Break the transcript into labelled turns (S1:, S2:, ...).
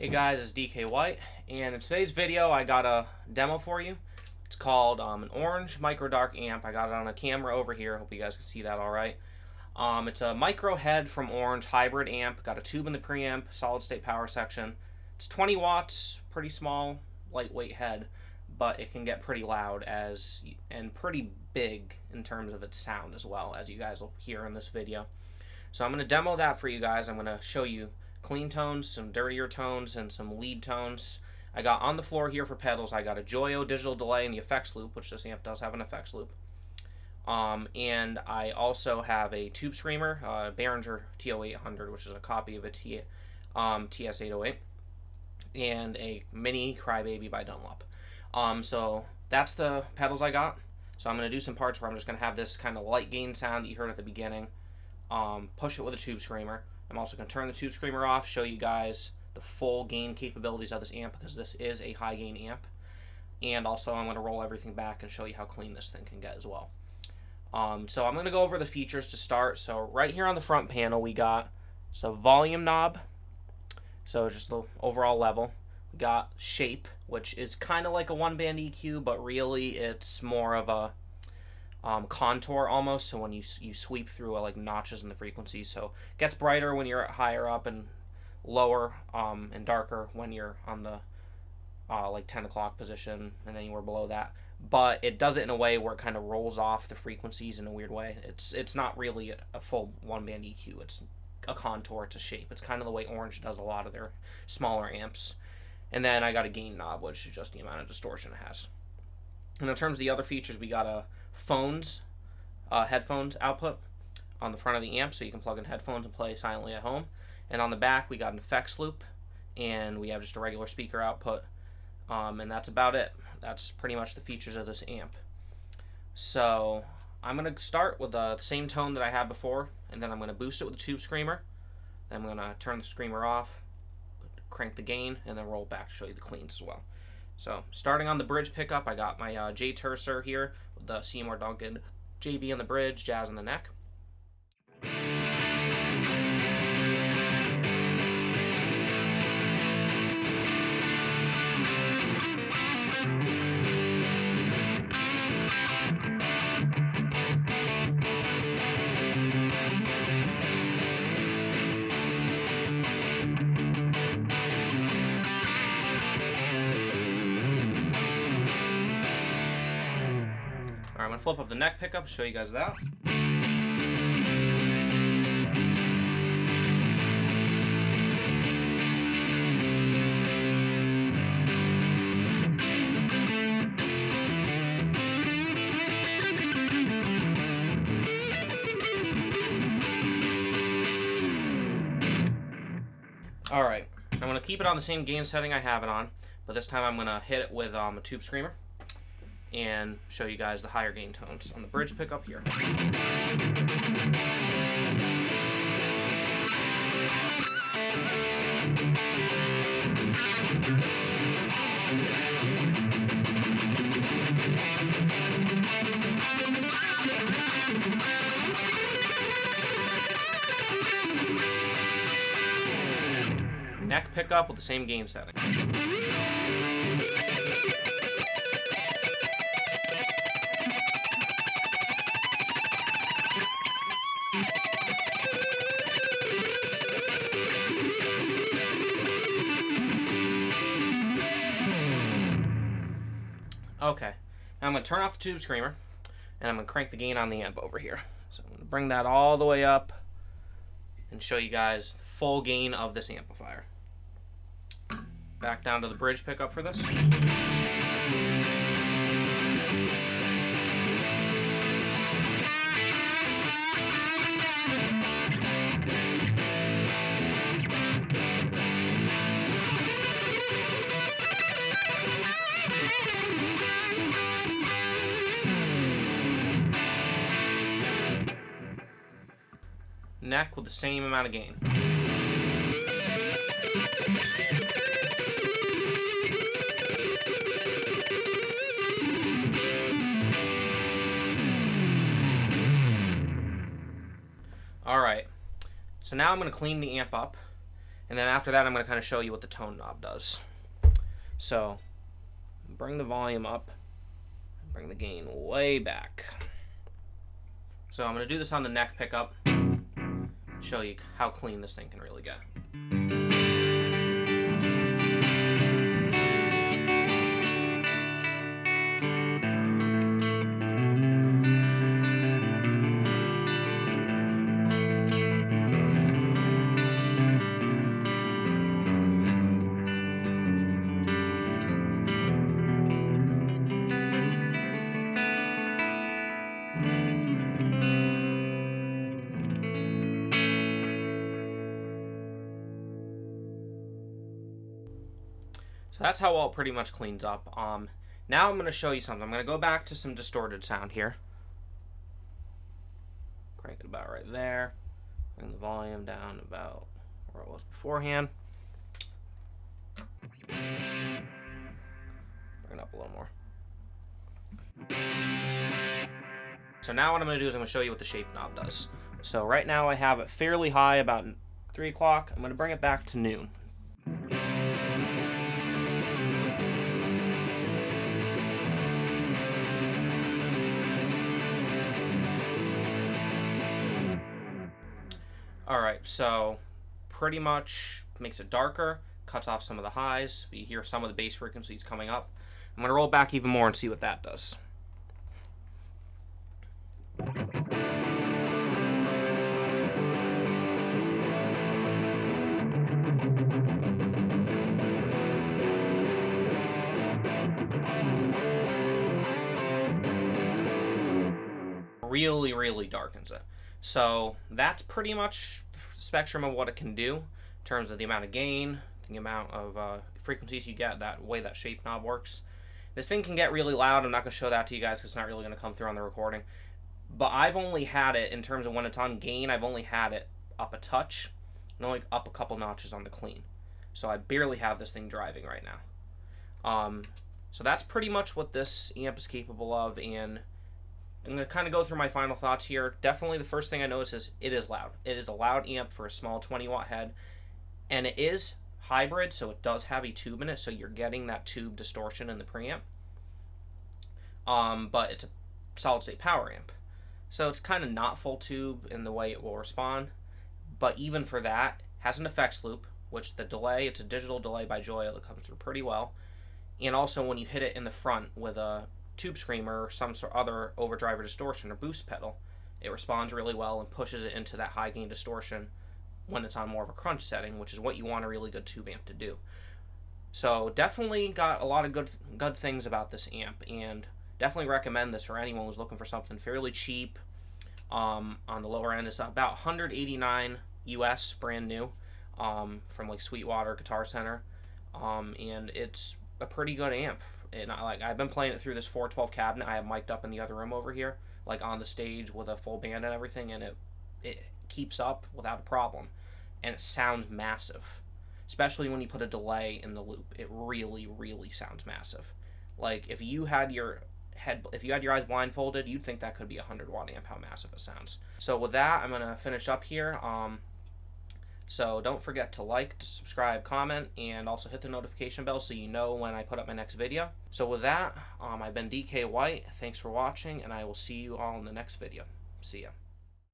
S1: Hey guys, it's DK White, and in today's video I got a demo for you. It's called an orange micro dark amp. I got it on a camera over here. Hope you guys can see that all right. It's a micro head from Orange hybrid amp. Got a tube in the preamp, solid state power section. It's 20 watts, pretty small, lightweight head, but it can get pretty loud and pretty big in terms of its sound as well, as you guys will hear in this video. So I'm going to demo that for you guys. I'm going to show you clean tones, some dirtier tones, and some lead tones. I got on the floor here for pedals, I got a Joyo digital delay in the effects loop, which this amp does have an effects loop. And I also have a tube screamer, Behringer TO800, which is a copy of a TS808, and a mini Crybaby by Dunlop. So that's the pedals I got. So I'm going to do some parts where I'm just going to have this kind of light gain sound that you heard at the beginning, push it with a tube screamer. I'm also going to turn the tube screamer off, show you guys the full gain capabilities of this amp, because this is a high gain amp. And also I'm going to roll everything back and show you how clean this thing can get as well. So I'm going to go over the features to start. So right here on the front panel we got some volume knob, so just the overall level. We got shape, which is kind of like a one band EQ, but really it's more of a contour almost, so when you sweep through like notches in the frequencies, so it gets brighter when you're higher up and lower and darker when you're on the like 10 o'clock position and anywhere below that, but it does it in a way where it kind of rolls off the frequencies in a weird way. It's not really a full one band EQ, it's a contour, it's a shape. It's kind of the way Orange does a lot of their smaller amps. And then I got a gain knob, which is just the amount of distortion it has. And in terms of the other features, we got a headphones output on the front of the amp, so you can plug in headphones and play silently at home. And on the back we got an effects loop, and we have just a regular speaker output, and that's about it. That's pretty much the features of this amp. So I'm going to start with the same tone that I had before, and then I'm going to boost it with a tube screamer. Then I'm going to turn the screamer off, crank the gain, and then roll back to show you the cleans as well. So starting on the bridge pickup, I got my J Tercer here with the Seymour Duncan JB on the bridge, Jazz on the neck. I'm going to flip up the neck pickup to show you guys that. Alright, I'm going to keep it on the same gain setting I have it on, but this time I'm going to hit it with a tube screamer and show you guys the higher gain tones on the bridge pickup here. Neck pickup with the same gain setting. Okay, now I'm going to turn off the tube screamer, and I'm going to crank the gain on the amp over here. So I'm going to bring that all the way up and show you guys the full gain of this amplifier. Back down to the bridge pickup for this. Neck with the same amount of gain. Alright, so now I'm going to clean the amp up, And then after that, I'm going to kind of show you what the tone knob does. So, bring the volume up, bring the gain way back. So I'm going to do this on the neck pickup, show you how clean this thing can really get. So that's how well it pretty much cleans up. Now I'm going to show you something. I'm going to go back to some distorted sound here. Crank it about right there. Bring the volume down about where it was beforehand. Bring it up a little more. So now what I'm going to do is I'm going to show you what the shape knob does. So right now I have it fairly high, about 3 o'clock. I'm going to bring it back to noon. Alright, so pretty much makes it darker, cuts off some of the highs. We hear some of the bass frequencies coming up. I'm going to roll back even more and see what that does. Really, really darkens it. So that's pretty much the spectrum of what it can do in terms of the amount of gain, the amount of frequencies you get, that way that shape knob works. This thing can get really loud. I'm not going to show that to you guys because it's not really going to come through on the recording. But I've only had it, in terms of when it's on gain, I've only had it up a touch and only up a couple notches on the clean. So I barely have this thing driving right now. So that's pretty much what this amp is capable of, and I'm going to kind of go through my final thoughts here. Definitely the first thing I notice is it is loud. It is a loud amp for a small 20-watt head, and it is hybrid, so it does have a tube in it, so you're getting that tube distortion in the preamp. But it's a solid-state power amp, so it's kind of not full tube in the way it will respond, but even for that, has an effects loop, which the delay, it's a digital delay by Joyo that comes through pretty well, and also when you hit it in the front with a tube screamer or some sort of other overdrive or distortion or boost pedal, it responds really well and pushes it into that high gain distortion when it's on more of a crunch setting, which is what you want a really good tube amp to do. So definitely got a lot of good things about this amp, and definitely recommend this for anyone who's looking for something fairly cheap. On the lower end, it's about $189 US brand new, from like Sweetwater Guitar Center, and it's a pretty good amp. And I've been playing it through this 412 cabinet I have mic'd up in the other room over here, like on the stage with a full band and everything, and it keeps up without a problem, and it sounds massive, especially when you put a delay in the loop. It really, really sounds massive. Like if you had your eyes blindfolded, you'd think that could be a 100-watt amp, how massive it sounds. So with that, I'm gonna finish up here. So don't forget to like, to subscribe, comment, and also hit the notification bell so you know when I put up my next video. So with that, I've been DK White. Thanks for watching, and I will see you all in the next video. See ya.